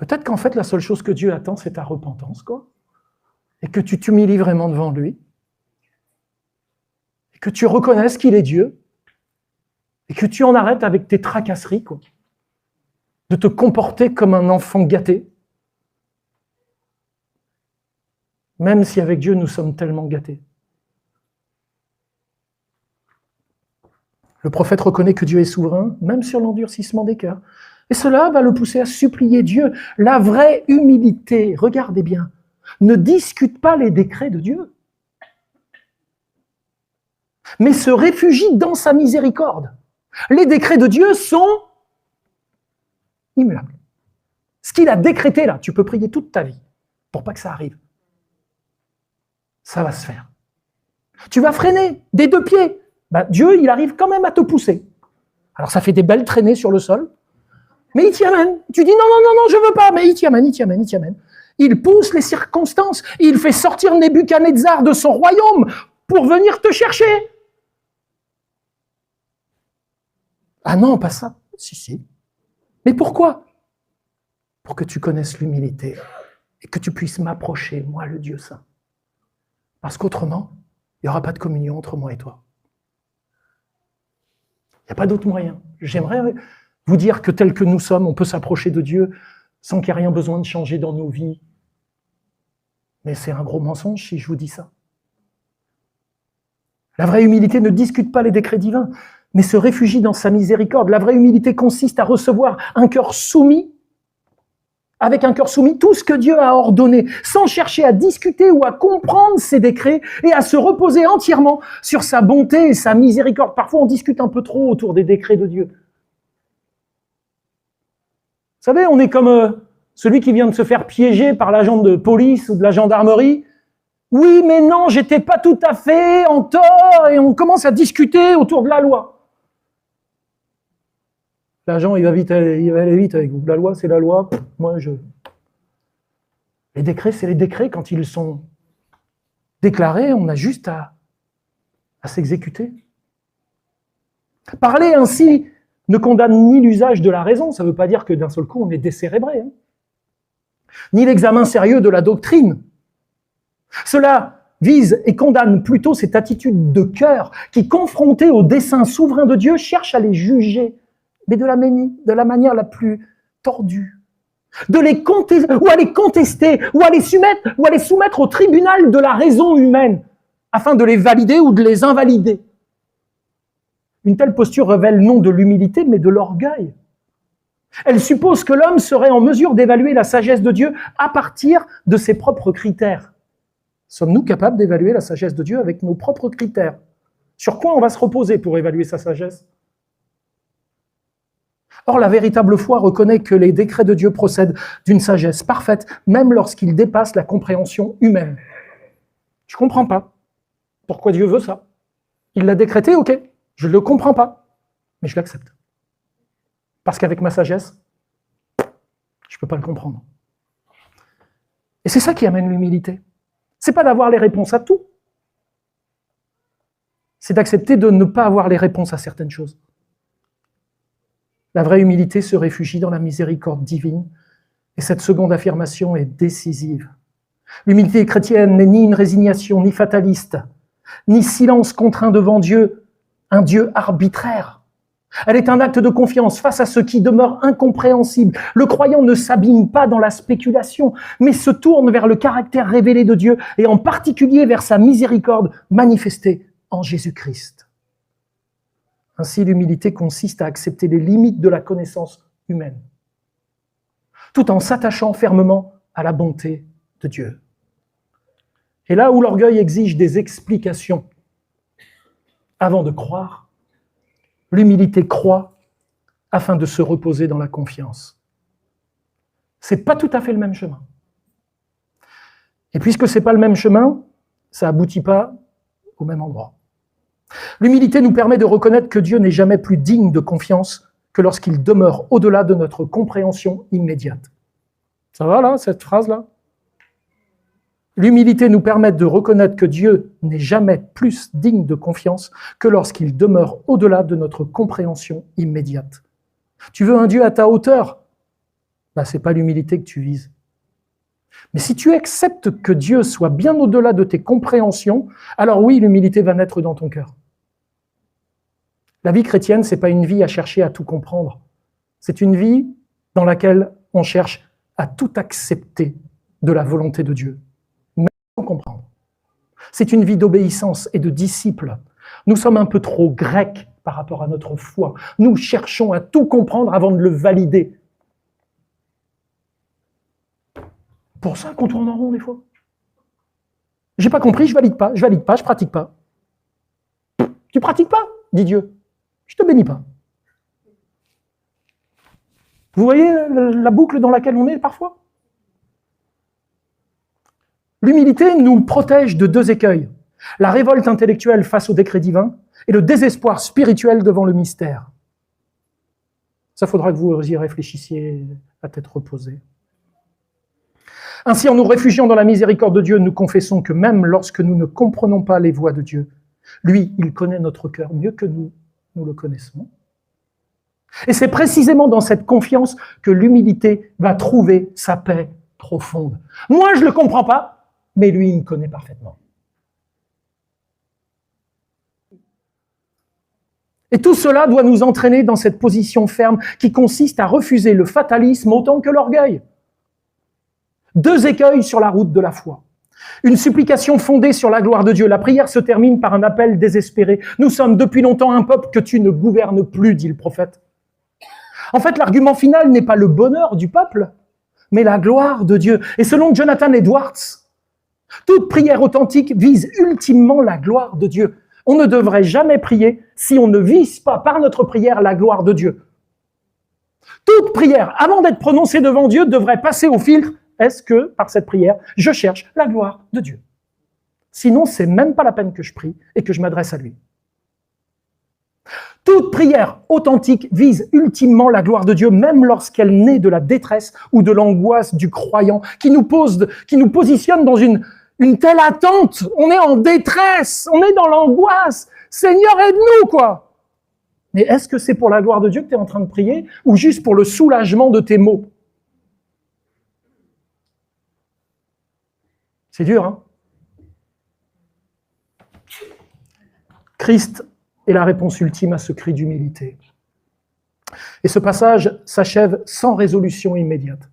Peut-être qu'en fait, la seule chose que Dieu attend, c'est ta repentance, quoi. Et que tu t'humilies vraiment devant lui. Et que tu reconnaisses qu'il est Dieu. Et que tu en arrêtes avec tes tracasseries, quoi. De te comporter comme un enfant gâté. Même si avec Dieu, nous sommes tellement gâtés. Le prophète reconnaît que Dieu est souverain, même sur l'endurcissement des cœurs. Et cela va le pousser à supplier Dieu. La vraie humilité, regardez bien, ne discute pas les décrets de Dieu, mais se réfugie dans sa miséricorde. Les décrets de Dieu sont immuables. Ce qu'il a décrété là, tu peux prier toute ta vie pour pas que ça arrive. Ça va se faire. Tu vas freiner des deux pieds. Dieu, il arrive quand même à te pousser. Alors ça fait des belles traînées sur le sol, mais il t'y amène. Tu dis non, je veux pas, mais il t'y amène. Il pousse les circonstances, il fait sortir Nebuchadnezzar de son royaume pour venir te chercher. Ah non, pas ça. Si. Mais pourquoi? Pour que tu connaisses l'humilité et que tu puisses m'approcher, moi, le Dieu saint. Parce qu'autrement, il n'y aura pas de communion entre moi et toi. Il n'y a pas d'autre moyen. J'aimerais vous dire que tel que nous sommes, on peut s'approcher de Dieu sans qu'il n'y ait rien besoin de changer dans nos vies. Mais c'est un gros mensonge si je vous dis ça. La vraie humilité ne discute pas les décrets divins, mais se réfugie dans sa miséricorde. La vraie humilité consiste à recevoir un cœur soumis, avec un cœur soumis, tout ce que Dieu a ordonné, sans chercher à discuter ou à comprendre ses décrets et à se reposer entièrement sur sa bonté et sa miséricorde. Parfois, on discute un peu trop autour des décrets de Dieu. Vous savez, on est comme celui qui vient de se faire piéger par l'agent de police ou de la gendarmerie. Oui, mais non, j'étais pas tout à fait en tort, et on commence à discuter autour de la loi. L'agent, il va aller vite avec vous. La loi, c'est la loi. Les décrets, c'est les décrets. Quand ils sont déclarés, on a juste à s'exécuter. Parler ainsi ne condamne ni l'usage de la raison, ça ne veut pas dire que d'un seul coup on est décérébré, hein. Ni l'examen sérieux de la doctrine. Cela vise et condamne plutôt cette attitude de cœur qui, confrontée au dessein souverain de Dieu, cherche à les juger, mais de la manière la plus tordue, ou à les contester, ou à les soumettre au tribunal de la raison humaine, afin de les valider ou de les invalider. Une telle posture révèle non de l'humilité, mais de l'orgueil. Elle suppose que l'homme serait en mesure d'évaluer la sagesse de Dieu à partir de ses propres critères. Sommes-nous capables d'évaluer la sagesse de Dieu avec nos propres critères? Sur quoi on va se reposer pour évaluer sa sagesse? Or, la véritable foi reconnaît que les décrets de Dieu procèdent d'une sagesse parfaite, même lorsqu'ils dépassent la compréhension humaine. Je ne comprends pas. Pourquoi Dieu veut ça? Il l'a décrété, ok. Je ne le comprends pas, mais je l'accepte. Parce qu'avec ma sagesse, je ne peux pas le comprendre. Et c'est ça qui amène l'humilité. Ce n'est pas d'avoir les réponses à tout. C'est d'accepter de ne pas avoir les réponses à certaines choses. La vraie humilité se réfugie dans la miséricorde divine, et cette seconde affirmation est décisive. L'humilité chrétienne n'est ni une résignation, ni fataliste, ni silence contraint devant Dieu, un Dieu arbitraire. Elle est un acte de confiance face à ce qui demeure incompréhensible. Le croyant ne s'abîme pas dans la spéculation, mais se tourne vers le caractère révélé de Dieu, et en particulier vers sa miséricorde manifestée en Jésus-Christ. Ainsi, l'humilité consiste à accepter les limites de la connaissance humaine, tout en s'attachant fermement à la bonté de Dieu. Et là où l'orgueil exige des explications avant de croire, l'humilité croit afin de se reposer dans la confiance. Ce n'est pas tout à fait le même chemin. Et puisque ce n'est pas le même chemin, ça n'aboutit pas au même endroit. L'humilité nous permet de reconnaître que Dieu n'est jamais plus digne de confiance que lorsqu'il demeure au-delà de notre compréhension immédiate. Ça va là, cette phrase-là? L'humilité nous permet de reconnaître que Dieu n'est jamais plus digne de confiance que lorsqu'il demeure au-delà de notre compréhension immédiate. Tu veux un Dieu à ta hauteur? Ce n'est pas l'humilité que tu vises. Mais si tu acceptes que Dieu soit bien au-delà de tes compréhensions, alors oui, l'humilité va naître dans ton cœur. La vie chrétienne, ce n'est pas une vie à chercher à tout comprendre. C'est une vie dans laquelle on cherche à tout accepter de la volonté de Dieu, même sans comprendre. C'est une vie d'obéissance et de disciple. Nous sommes un peu trop grecs par rapport à notre foi. Nous cherchons à tout comprendre avant de le valider. Pour ça qu'on tourne en rond des fois. J'ai pas compris, je valide pas, je pratique pas. Tu pratiques pas, dit Dieu. Je te bénis pas. Vous voyez la boucle dans laquelle on est parfois? L'humilité nous protège de deux écueils. La révolte intellectuelle face au décret divin et le désespoir spirituel devant le mystère. Ça faudra que vous y réfléchissiez à tête reposée. Ainsi, en nous réfugiant dans la miséricorde de Dieu, nous confessons que même lorsque nous ne comprenons pas les voies de Dieu, lui, il connaît notre cœur mieux que nous le connaissons. Et c'est précisément dans cette confiance que l'humilité va trouver sa paix profonde. Moi, je ne le comprends pas, mais lui, il me connaît parfaitement. Et tout cela doit nous entraîner dans cette position ferme qui consiste à refuser le fatalisme autant que l'orgueil. Deux écueils sur la route de la foi. Une supplication fondée sur la gloire de Dieu. La prière se termine par un appel désespéré. Nous sommes depuis longtemps un peuple que tu ne gouvernes plus, dit le prophète. En fait, l'argument final n'est pas le bonheur du peuple, mais la gloire de Dieu. Et selon Jonathan Edwards, toute prière authentique vise ultimement la gloire de Dieu. On ne devrait jamais prier si on ne vise pas par notre prière la gloire de Dieu. Toute prière, avant d'être prononcée devant Dieu, devrait passer au filtre. Est-ce que, par cette prière, je cherche la gloire de Dieu? Sinon, c'est même pas la peine que je prie et que je m'adresse à lui. Toute prière authentique vise ultimement la gloire de Dieu, même lorsqu'elle naît de la détresse ou de l'angoisse du croyant, qui nous positionne dans une telle attente. On est en détresse, on est dans l'angoisse. Seigneur, aide-nous, quoi. Mais est-ce que c'est pour la gloire de Dieu que tu es en train de prier ou juste pour le soulagement de tes maux? C'est dur, hein? Christ est la réponse ultime à ce cri d'humilité. Et ce passage s'achève sans résolution immédiate.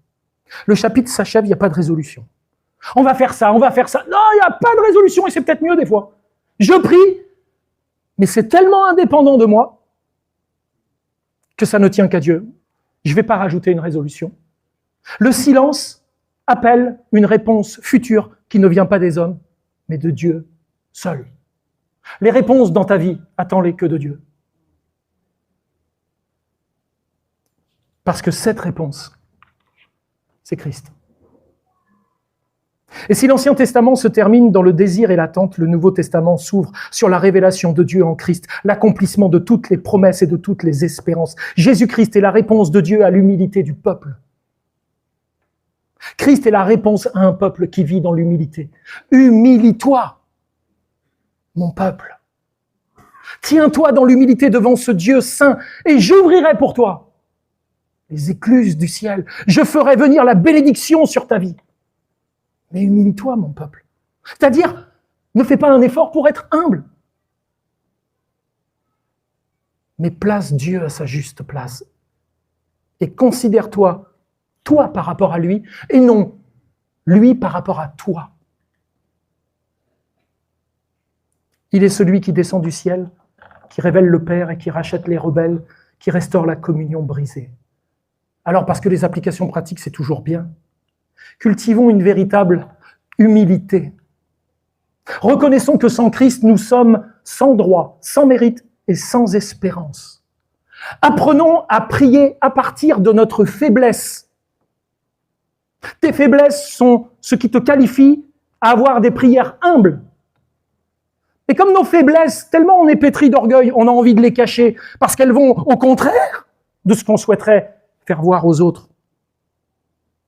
Le chapitre s'achève, il n'y a pas de résolution. On va faire ça, on va faire ça. Non, il n'y a pas de résolution et c'est peut-être mieux des fois. Je prie, mais c'est tellement indépendant de moi que ça ne tient qu'à Dieu. Je ne vais pas rajouter une résolution. Le silence appelle une réponse future qui ne vient pas des hommes, mais de Dieu seul. Les réponses dans ta vie, attends-les que de Dieu. Parce que cette réponse, c'est Christ. Et si l'Ancien Testament se termine dans le désir et l'attente, le Nouveau Testament s'ouvre sur la révélation de Dieu en Christ, l'accomplissement de toutes les promesses et de toutes les espérances. Jésus-Christ est la réponse de Dieu à l'humilité du peuple. Christ est la réponse à un peuple qui vit dans l'humilité. Humilie-toi, mon peuple. Tiens-toi dans l'humilité devant ce Dieu saint et j'ouvrirai pour toi les écluses du ciel. Je ferai venir la bénédiction sur ta vie. Mais humilie-toi, mon peuple. C'est-à-dire, ne fais pas un effort pour être humble. Mais place Dieu à sa juste place. Et considère-toi, toi par rapport à lui, et non lui par rapport à toi. Il est celui qui descend du ciel, qui révèle le Père et qui rachète les rebelles, qui restaure la communion brisée. Alors, parce que les applications pratiques, c'est toujours bien, cultivons une véritable humilité. Reconnaissons que sans Christ, nous sommes sans droit, sans mérite et sans espérance. Apprenons à prier à partir de notre faiblesse. Tes faiblesses sont ce qui te qualifie à avoir des prières humbles. Et comme nos faiblesses, tellement on est pétri d'orgueil, on a envie de les cacher, parce qu'elles vont au contraire de ce qu'on souhaiterait faire voir aux autres.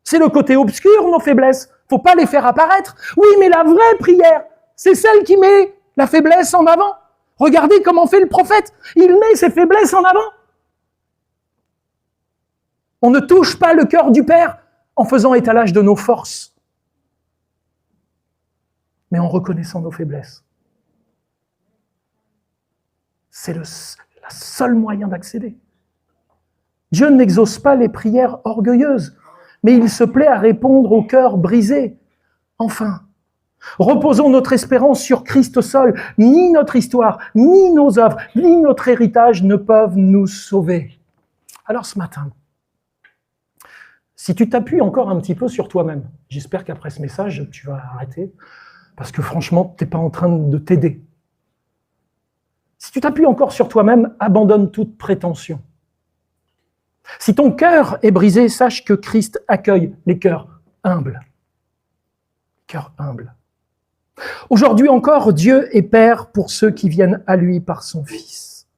C'est le côté obscur, nos faiblesses. Faut pas les faire apparaître. Oui, mais la vraie prière, c'est celle qui met la faiblesse en avant. Regardez comment fait le prophète. Il met ses faiblesses en avant. On ne touche pas le cœur du Père en faisant étalage de nos forces, mais en reconnaissant nos faiblesses. C'est le seul moyen d'accéder. Dieu n'exauce pas les prières orgueilleuses, mais il se plaît à répondre au cœur brisé. Enfin, reposons notre espérance sur Christ seul. Ni notre histoire, ni nos œuvres, ni notre héritage ne peuvent nous sauver. Alors ce matin, si tu t'appuies encore un petit peu sur toi-même, j'espère qu'après ce message, tu vas arrêter, parce que franchement, tu n'es pas en train de t'aider. Si tu t'appuies encore sur toi-même, abandonne toute prétention. Si ton cœur est brisé, sache que Christ accueille les cœurs humbles. Cœur humble. Aujourd'hui encore, Dieu est Père pour ceux qui viennent à lui par son Fils.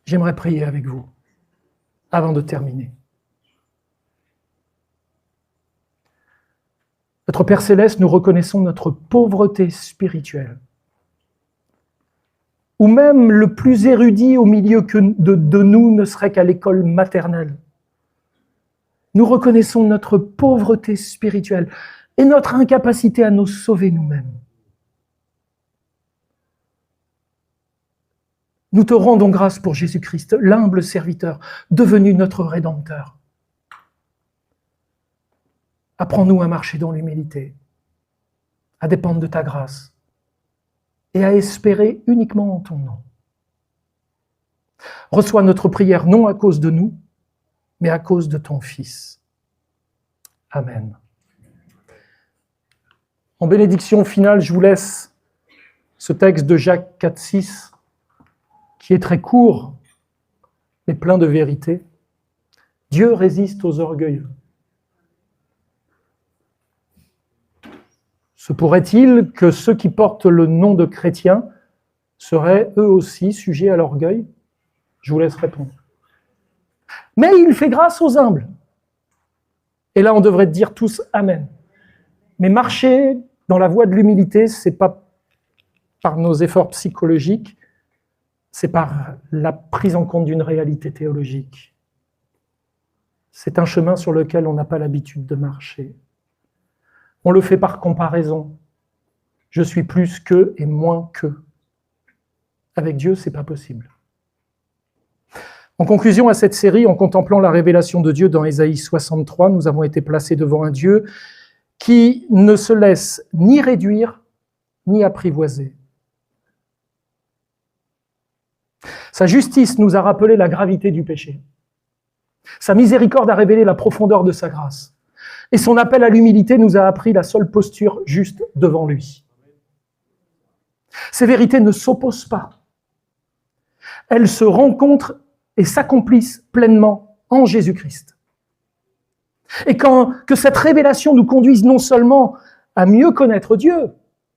J'aimerais prier avec vous avant de terminer. Notre Père Céleste, nous reconnaissons notre pauvreté spirituelle. Ou même le plus érudit au milieu de nous ne serait qu'à l'école maternelle. Nous reconnaissons notre pauvreté spirituelle et notre incapacité à nous sauver nous-mêmes. Nous te rendons grâce pour Jésus-Christ, l'humble serviteur, devenu notre Rédempteur. Apprends-nous à marcher dans l'humilité, à dépendre de ta grâce et à espérer uniquement en ton nom. Reçois notre prière non à cause de nous, mais à cause de ton Fils. Amen. En bénédiction finale, je vous laisse ce texte de Jacques 4,6 qui est très court, mais plein de vérité. Dieu résiste aux orgueilleux. Se pourrait-il que ceux qui portent le nom de chrétiens seraient eux aussi sujets à l'orgueil? Je vous laisse répondre. Mais il fait grâce aux humbles. Et là, on devrait dire tous Amen. Mais marcher dans la voie de l'humilité, ce n'est pas par nos efforts psychologiques, c'est par la prise en compte d'une réalité théologique. C'est un chemin sur lequel on n'a pas l'habitude de marcher. On le fait par comparaison. Je suis plus qu'eux et moins qu'eux. Avec Dieu, ce n'est pas possible. En conclusion à cette série, en contemplant la révélation de Dieu dans Ésaïe 63, nous avons été placés devant un Dieu qui ne se laisse ni réduire, ni apprivoiser. Sa justice nous a rappelé la gravité du péché. Sa miséricorde a révélé la profondeur de sa grâce. Et son appel à l'humilité nous a appris la seule posture juste devant lui. Ces vérités ne s'opposent pas. Elles se rencontrent et s'accomplissent pleinement en Jésus-Christ. Et que cette révélation nous conduise non seulement à mieux connaître Dieu,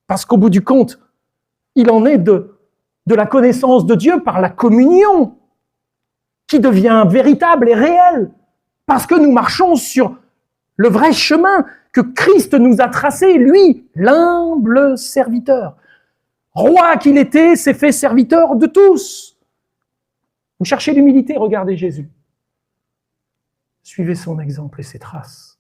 parce qu'au bout du compte, il en est de la connaissance de Dieu par la communion, qui devient véritable et réelle, parce que nous marchons sur le vrai chemin que Christ nous a tracé, lui, l'humble serviteur. Roi qu'il était, s'est fait serviteur de tous. Vous cherchez l'humilité, regardez Jésus. Suivez son exemple et ses traces.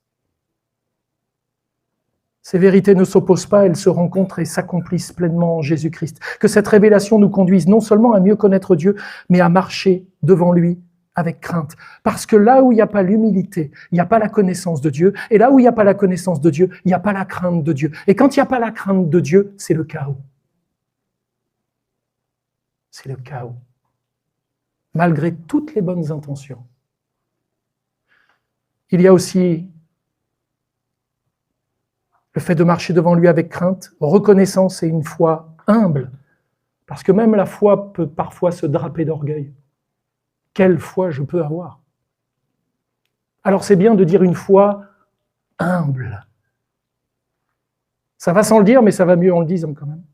Ces vérités ne s'opposent pas, elles se rencontrent et s'accomplissent pleinement en Jésus-Christ. Que cette révélation nous conduise non seulement à mieux connaître Dieu, mais à marcher devant lui avec crainte. Parce que là où il n'y a pas l'humilité, il n'y a pas la connaissance de Dieu. Et là où il n'y a pas la connaissance de Dieu, il n'y a pas la crainte de Dieu. Et quand il n'y a pas la crainte de Dieu, c'est le chaos. C'est le chaos. Malgré toutes les bonnes intentions. Il y a aussi le fait de marcher devant lui avec crainte, reconnaissance et une foi humble. Parce que même la foi peut parfois se draper d'orgueil. Quelle foi je peux avoir? Alors c'est bien de dire une foi humble. Ça va sans le dire, mais ça va mieux en le disant quand même.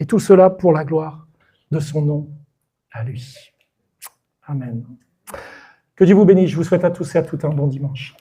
Et tout cela pour la gloire de son nom à lui. Amen. Que Dieu vous bénisse. Je vous souhaite à tous et à toutes un bon dimanche.